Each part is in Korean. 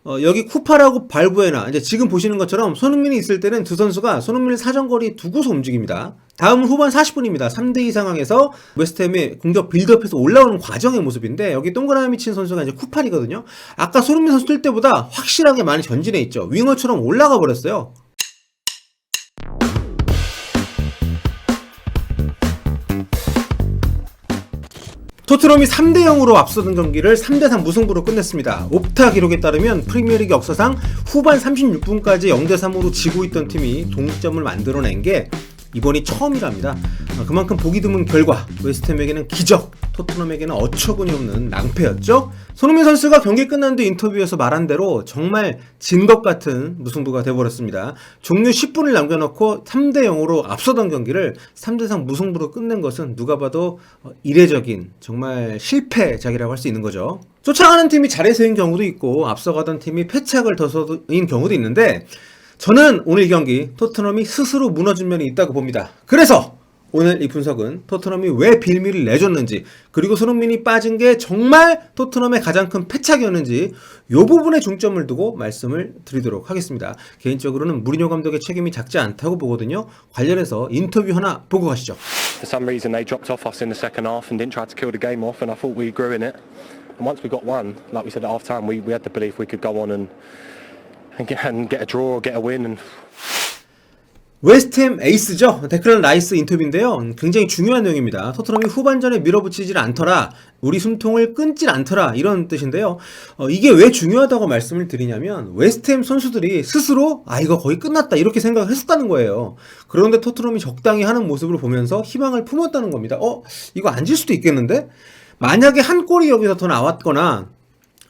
여기 쿠파라고 발부에나 이제 지금 보시는 것처럼 손흥민이 있을 때는 두 선수가 손흥민을 사정거리 두고서 움직입니다. 다음은 후반 40분입니다. 3대2 상황에서 웨스트햄의 공격 빌드업에서 올라오는 과정의 모습인데 여기 동그라미 친 선수가 이제 쿠팔이거든요. 아까 손흥민 선수 뛸 때보다 확실하게 많이 전진해 있죠. 윙어처럼 올라가 버렸어요. 토트넘이 3대0으로 앞서던 경기를 3대3 무승부로 끝냈습니다. 옵타 기록에 따르면 프리미어리그 역사상 후반 36분까지 0대3으로 지고 있던 팀이 동점을 만들어낸 게 이번이 처음이랍니다. 그만큼 보기 드문 결과, 웨스트햄에게는 기적, 토트넘에게는 어처구니 없는 낭패였죠. 손흥민 선수가 경기 끝난 뒤 인터뷰에서 말한 대로 정말 진 것 같은 무승부가 되어버렸습니다. 종료 10분을 남겨놓고 3대0으로 앞서던 경기를 3대3 무승부로 끝낸 것은 누가 봐도 이례적인 정말 실패작이라고 할 수 있는 거죠. 쫓아가는 팀이 잘해서인 경우도 있고 앞서가던 팀이 패착을 둬서인 경우도 있는데 저는 오늘 이 경기 토트넘이 스스로 무너진 면이 있다고 봅니다. 그래서 오늘 이 분석은 토트넘이 왜 빌미를 내줬는지 그리고 손흥민이 빠진 게 정말 토트넘의 가장 큰 패착이었는지 이 부분에 중점을 두고 말씀을 드리도록 하겠습니다. 개인적으로는 무리뉴 감독의 책임이 작지 않다고 보거든요. 관련해서 인터뷰 하나 보고 가시죠. For some reason they dropped off us in the second half and didn't try to kill the game off and I thought we grew in it. And once we got one, like we said at half time, we had the belief we could go on and get a draw or get a win. 웨스트햄 에이스죠. 데클란 라이스 인터뷰인데요. 굉장히 중요한 내용입니다. 토트넘이 후반전에 밀어붙이질 않더라. 우리 숨통을 끊질 않더라. 이런 뜻인데요. 이게 왜 중요하다고 말씀을 드리냐면 웨스트햄 선수들이 스스로 이거 거의 끝났다 이렇게 생각을 했었다는 거예요. 그런데 토트넘이 적당히 하는 모습을 보면서 희망을 품었다는 겁니다. 이거 안 질 수도 있겠는데? 만약에 한 골이 여기서 더 나왔거나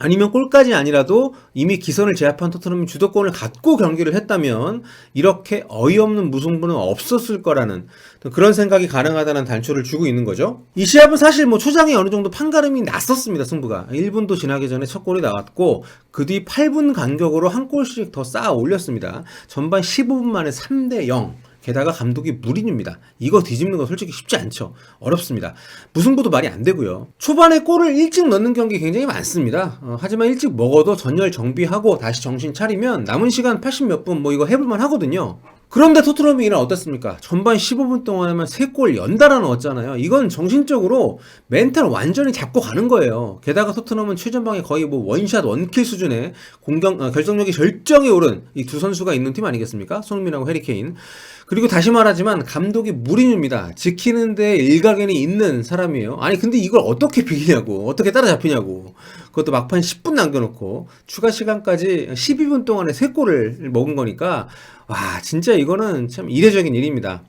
아니면 골까지 아니라도 이미 기선을 제압한 토트넘이 주도권을 갖고 경기를 했다면 이렇게 어이없는 무승부는 없었을 거라는 그런 생각이 가능하다는 단초를 주고 있는 거죠. 이 시합은 사실 초장에 어느 정도 판가름이 났었습니다. 승부가 1분도 지나기 전에 첫 골이 나왔고 그 뒤 8분 간격으로 한 골씩 더 쌓아 올렸습니다. 전반 15분 만에 3대0. 게다가 감독이 무리뉴입니다. 이거 뒤집는 거 솔직히 쉽지 않죠. 어렵습니다. 무승부도 말이 안 되고요. 초반에 골을 일찍 넣는 경기 굉장히 많습니다. 하지만 일찍 먹어도 전열 정비하고 다시 정신 차리면 남은 시간 80 몇 분 이거 해볼만 하거든요. 그런데 토트넘이 이날 어떻습니까? 전반 15분 동안에만 3골 연달아 넣었잖아요. 이건 정신적으로 멘탈 완전히 잡고 가는 거예요. 게다가 토트넘은 최전방에 거의 원샷 원킬 수준의 결정력이 절정에 오른 이 두 선수가 있는 팀 아니겠습니까? 손흥민하고 해리케인. 그리고 다시 말하지만 감독이 무리뉴입니다. 지키는 데 일가견이 있는 사람이에요. 아니 근데 이걸 어떻게 비기냐고, 어떻게 따라잡히냐고. 그것도 막판 10분 남겨놓고 추가 시간까지 12분 동안에 3골을 먹은 거니까 와 진짜 이거는 참 이례적인 일입니다.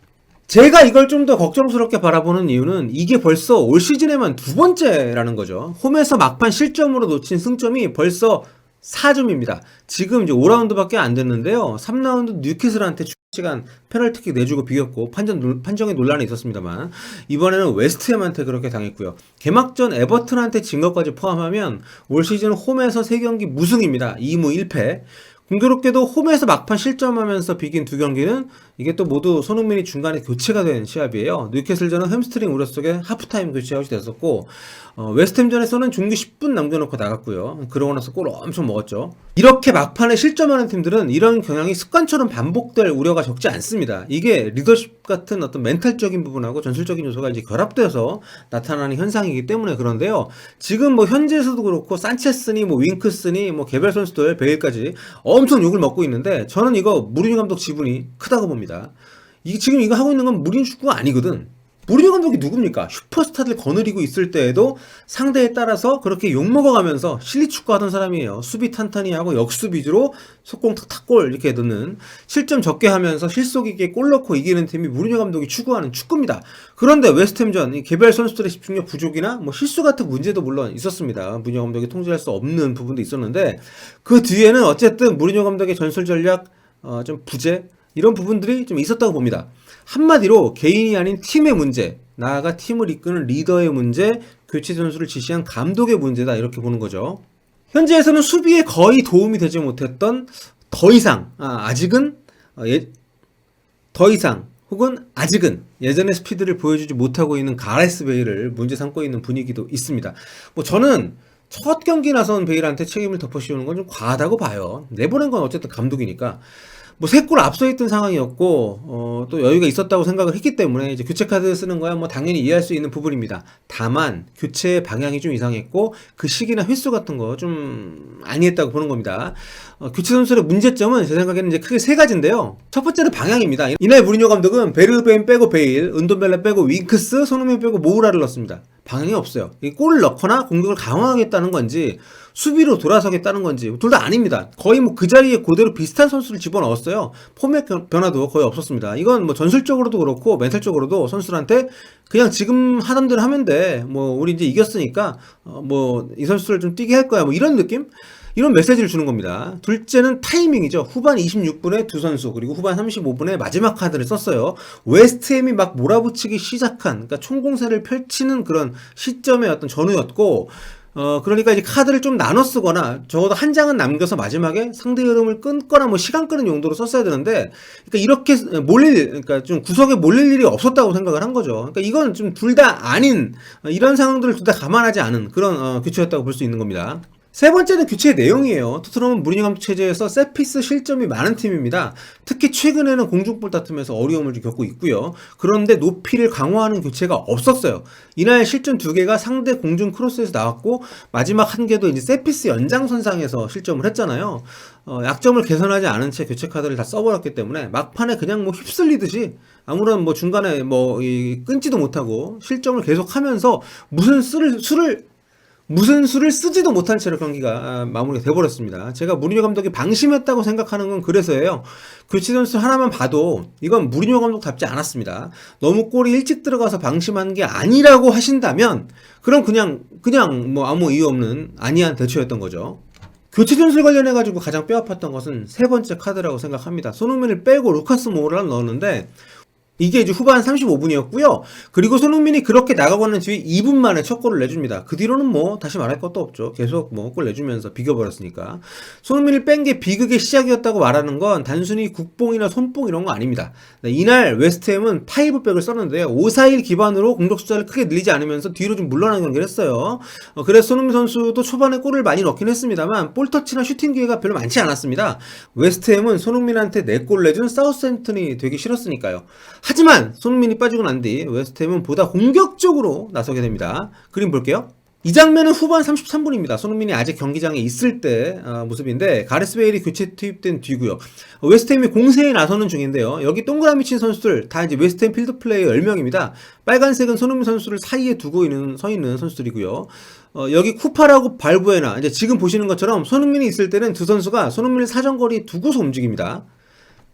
제가 이걸 좀 더 걱정스럽게 바라보는 이유는 이게 벌써 올 시즌에만 2번째라는 거죠. 홈에서 막판 실점으로 놓친 승점이 벌써 4점입니다. 지금 이제 5라운드밖에 안 됐는데요. 3라운드 뉴캐슬한테 시간 페널티킥 내주고 비겼고 판정의 논란이 있었습니다만 이번에는 웨스트햄한테 그렇게 당했고요. 개막전 에버튼한테 진 것까지 포함하면 올 시즌 홈에서 3경기 무승입니다. 2무 1패. 공교롭게도 홈에서 막판 실점하면서 비긴 2경기는 이게 또 모두 손흥민이 중간에 교체가 된 시합이에요. 뉴캐슬전은 햄스트링 우려 속에 하프타임 교체 아웃이 됐었고 웨스트햄전에서는 종료 10분 남겨놓고 나갔고요. 그러고 나서 골 엄청 먹었죠. 이렇게 막판에 실점하는 팀들은 이런 경향이 습관처럼 반복될 우려가 적지 않습니다. 이게 리더십 같은 어떤 멘탈적인 부분하고 전술적인 요소가 이제 결합되어서 나타나는 현상이기 때문에 그런데요. 지금 현지에서도 그렇고 산체스니 윙크스니 개별 선수들 베일까지 엄청 욕을 먹고 있는데 저는 이거 무리뉴 감독 지분이 크다고 봅니다. 지금 이거 하고 있는 건 무리뉴 축구가 아니거든. 무리뉴 감독이 누굽니까? 슈퍼스타들 거느리고 있을 때에도 상대에 따라서 그렇게 욕먹어가면서 실리축구 하던 사람이에요. 수비 탄탄히 하고 역수비 위주로 속공 탁탁골 이렇게 넣는 실점 적게 하면서 실속 있게 골 넣고 이기는 팀이 무리뉴 감독이 추구하는 축구입니다. 그런데 웨스트햄전 이 개별 선수들의 집중력 부족이나 실수 같은 문제도 물론 있었습니다. 무리뉴 감독이 통제할 수 없는 부분도 있었는데 그 뒤에는 어쨌든 무리뉴 감독의 전술 전략 좀 부재 이런 부분들이 좀 있었다고 봅니다. 한마디로 개인이 아닌 팀의 문제, 나아가 팀을 이끄는 리더의 문제, 교체 선수를 지시한 감독의 문제다 이렇게 보는 거죠. 현지에서는 수비에 거의 도움이 되지 못했던 아직은 예전의 스피드를 보여주지 못하고 있는 가레스 베일을 문제 삼고 있는 분위기도 있습니다. 저는 첫 경기 나선 베일한테 책임을 덮어씌우는 건 좀 과하다고 봐요. 내보낸 건 어쨌든 감독이니까. 뭐 3골 앞서 있던 상황이었고 또 여유가 있었다고 생각을 했기 때문에 이제 교체 카드 쓰는 거야 뭐 당연히 이해할 수 있는 부분입니다. 다만 교체 방향이 좀 이상했고 그 시기나 횟수 같은 거 좀 아니했다고 보는 겁니다. 교체 선수의 문제점은 제 생각에는 이제 크게 3가지인데요. 첫 번째는 방향입니다. 이날 무리뉴 감독은 베르벤 빼고 베일, 은돈벨라 빼고 윙크스, 손흥민 빼고 모우라를 넣었습니다. 방향이 없어요. 골을 넣거나 공격을 강화하겠다는 건지 수비로 돌아서겠다는 건지 둘 다 아닙니다. 거의 뭐 그 자리에 그대로 비슷한 선수를 집어넣었어요. 포맷 변화도 거의 없었습니다. 이건 뭐 전술적으로도 그렇고 멘탈적으로도 선수들한테 그냥 지금 하던 대로 하면 돼. 뭐 우리 이제 이겼으니까 뭐 이 선수를 좀 뛰게 할 거야. 뭐 이런 느낌? 이런 메시지를 주는 겁니다. 둘째는 타이밍이죠. 후반 26분에 두 선수 그리고 후반 35분에 마지막 카드를 썼어요. 웨스트햄이 막 몰아붙이기 시작한 그러니까 총공세를 펼치는 그런 시점의 어떤 전후였고 그러니까 이제 카드를 좀 나눠 쓰거나 적어도 한 장은 남겨서 마지막에 상대 흐름을 끊거나 뭐 시간 끄는 용도로 썼어야 되는데 그러니까 이렇게 그러니까 좀 구석에 몰릴 일이 없었다고 생각을 한 거죠. 그러니까 이건 좀 둘 다 아닌 이런 상황들을 둘 다 감안하지 않은 그런 교체였다고 볼 수 있는 겁니다. 세 번째는 교체의 내용이에요. 토트넘은 무리뉴 감독 체제에서 세트피스 실점이 많은 팀입니다. 특히 최근에는 공중볼 다툼에서 어려움을 좀 겪고 있고요. 그런데 높이를 강화하는 교체가 없었어요. 이날 실점 2개가 상대 공중 크로스에서 나왔고 마지막 1개도 이제 세트피스 연장선상에서 실점을 했잖아요. 약점을 개선하지 않은 채 교체 카드를 다 써버렸기 때문에 막판에 그냥 뭐 휩쓸리듯이 아무런 뭐 중간에 뭐 끊지도 못하고 실점을 계속하면서 무슨 수를 쓰지도 못한 채로 경기가 마무리가 돼버렸습니다. 제가 무리뉴 감독이 방심했다고 생각하는 건 그래서예요. 교체 선수 하나만 봐도 이건 무리뉴 감독답지 않았습니다. 너무 골이 일찍 들어가서 방심한 게 아니라고 하신다면 그럼 그냥 뭐 아무 이유 없는 아니한 대처였던 거죠. 교체 전술 관련해가지고 가장 뼈아팠던 것은 세 번째 카드라고 생각합니다. 손흥민을 빼고 루카스 모우라를 넣었는데 이게 이제 후반 35분이었고요. 그리고 손흥민이 그렇게 나가고 난 뒤에 2분 만에 첫 골을 내줍니다. 그 뒤로는 뭐 다시 말할 것도 없죠. 계속 뭐 골 내주면서 비겨버렸으니까. 손흥민을 뺀 게 비극의 시작이었다고 말하는 건 단순히 국뽕이나 손뽕 이런 거 아닙니다. 이날 웨스트햄은 5백을 썼는데요. 5-4-1 기반으로 공격 숫자를 크게 늘리지 않으면서 뒤로 좀 물러나는 경기를 했어요. 그래서 손흥민 선수도 초반에 골을 많이 넣긴 했습니다만 볼터치나 슈팅 기회가 별로 많지 않았습니다. 웨스트햄은 손흥민한테 4골 내준 사우스햄튼이 되기 싫었으니까요. 하지만 손흥민이 빠지고 난 뒤 웨스트햄은 보다 공격적으로 나서게 됩니다. 그림 볼게요. 이 장면은 후반 33분입니다. 손흥민이 아직 경기장에 있을 때 모습인데 가레스 베일이 교체 투입된 뒤고요. 웨스트햄이 공세에 나서는 중인데요. 여기 동그라미 친 선수들 다 이제 웨스트햄 필드 플레이어 10명입니다. 빨간색은 손흥민 선수를 사이에 두고 서 있는 선수들이고요. 여기 쿠파라고 발부에나 이제 지금 보시는 것처럼 손흥민이 있을 때는 두 선수가 손흥민을 사정거리에 두고서 움직입니다.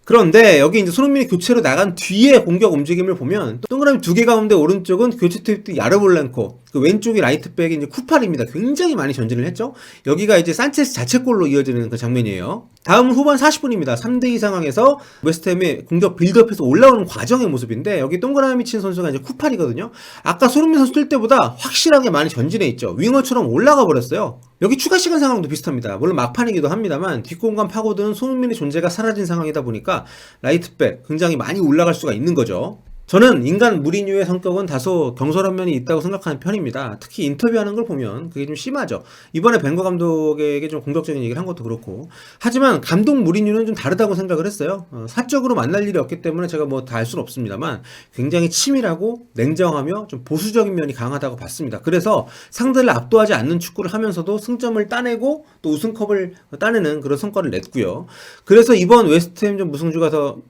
그런데 여기 이제 손흥민이 교체로 나간 뒤에 공격 움직임을 보면 동그라미 2개 가운데 오른쪽은 교체 투입된 야르몰렌코, 그 왼쪽이 라이트백이 이제 쿠팔입니다. 굉장히 많이 전진을 했죠. 여기가 이제 산체스 자책골로 이어지는 그 장면이에요. 다음은 후반 40분입니다. 3대2 상황에서 웨스트햄의 공격 빌드업에서 올라오는 과정의 모습인데 여기 동그라미 친 선수가 이제 쿠팔이거든요. 아까 손흥민 선수 뛸 때보다 확실하게 많이 전진해 있죠. 윙어처럼 올라가 버렸어요. 여기 추가 시간 상황도 비슷합니다. 물론 막판이기도 합니다만 뒷공간 파고드는 손흥민의 존재가 사라진 상황이다 보니까 라이트백 굉장히 많이 올라갈 수가 있는 거죠. 저는 인간 무리뉴의 성격은 다소 경솔한 면이 있다고 생각하는 편입니다. 특히 인터뷰하는 걸 보면 그게 좀 심하죠. 이번에 벵거 감독에게 좀 공격적인 얘기를 한 것도 그렇고. 하지만 감독 무리뉴는 좀 다르다고 생각을 했어요. 사적으로 만날 일이 없기 때문에 제가 뭐 다 알 수는 없습니다만 굉장히 치밀하고 냉정하며 좀 보수적인 면이 강하다고 봤습니다. 그래서 상대를 압도하지 않는 축구를 하면서도 승점을 따내고 또 우승컵을 따내는 그런 성과를 냈고요. 그래서 이번 웨스트햄전 무승부가 더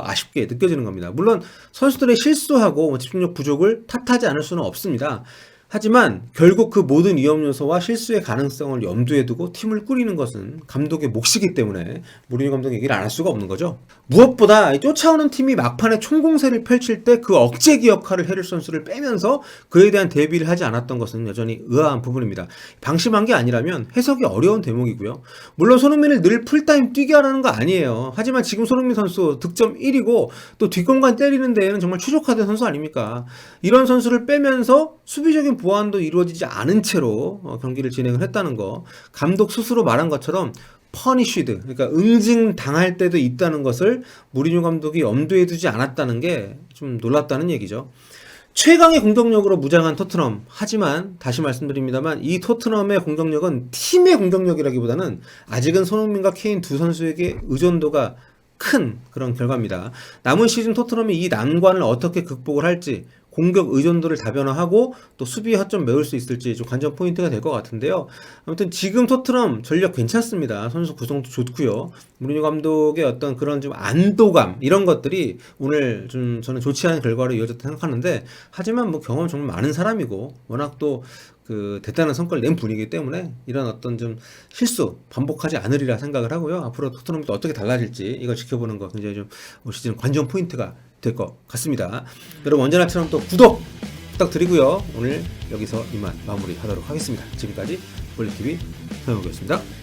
아쉽게 느껴지는 겁니다. 물론 선수들의 실수하고 집중력 부족을 탓하지 않을 수는 없습니다. 하지만 결국 그 모든 위험 요소와 실수의 가능성을 염두에 두고 팀을 꾸리는 것은 감독의 몫이기 때문에 무리뉴 감독이 얘기를 안 할 수가 없는 거죠. 무엇보다 쫓아오는 팀이 막판에 총공세를 펼칠 때 그 억제기 역할을 해줄 선수를 빼면서 그에 대한 대비를 하지 않았던 것은 여전히 의아한 부분입니다. 방심한 게 아니라면 해석이 어려운 대목이고요. 물론 손흥민을 늘 풀타임 뛰게 하라는 거 아니에요. 하지만 지금 손흥민 선수 득점 1위고 또 뒷공간 때리는 데에는 정말 최적화된 선수 아닙니까? 이런 선수를 빼면서 수비적인 보완도 이루어지지 않은 채로 경기를 진행을 했다는 거, 감독 스스로 말한 것처럼 퍼니쉬드, 그러니까 응징당할 때도 있다는 것을 무리뉴 감독이 염두에 두지 않았다는 게 좀 놀랍다는 얘기죠. 최강의 공격력으로 무장한 토트넘. 하지만 다시 말씀드립니다만 이 토트넘의 공격력은 팀의 공격력이라기보다는 아직은 손흥민과 케인 두 선수에게 의존도가 큰 그런 결과입니다. 남은 시즌 토트넘이 이 난관을 어떻게 극복을 할지, 공격 의존도를 다변화하고 또 수비 허점 메울 수 있을지 좀 관전 포인트가 될 것 같은데요. 아무튼 지금 토트넘 전력 괜찮습니다. 선수 구성도 좋고요. 무리뉴 감독의 어떤 그런 좀 안도감 이런 것들이 오늘 좀 저는 좋지 않은 결과로 이어졌다 생각하는데, 하지만 뭐 경험 정말 많은 사람이고 워낙 또 그 대단한 성과를 낸 분이기 때문에 이런 어떤 좀 실수 반복하지 않으리라 생각을 하고요. 앞으로 토트넘이 또 어떻게 달라질지 이걸 지켜보는 거 굉장히 좀 올 시즌 관전 포인트가 될 것 같습니다. 여러분 언제나처럼 또 구독 부탁드리고요. 오늘 여기서 이만 마무리하도록 하겠습니다. 지금까지 볼리TV 서영욱이었습니다.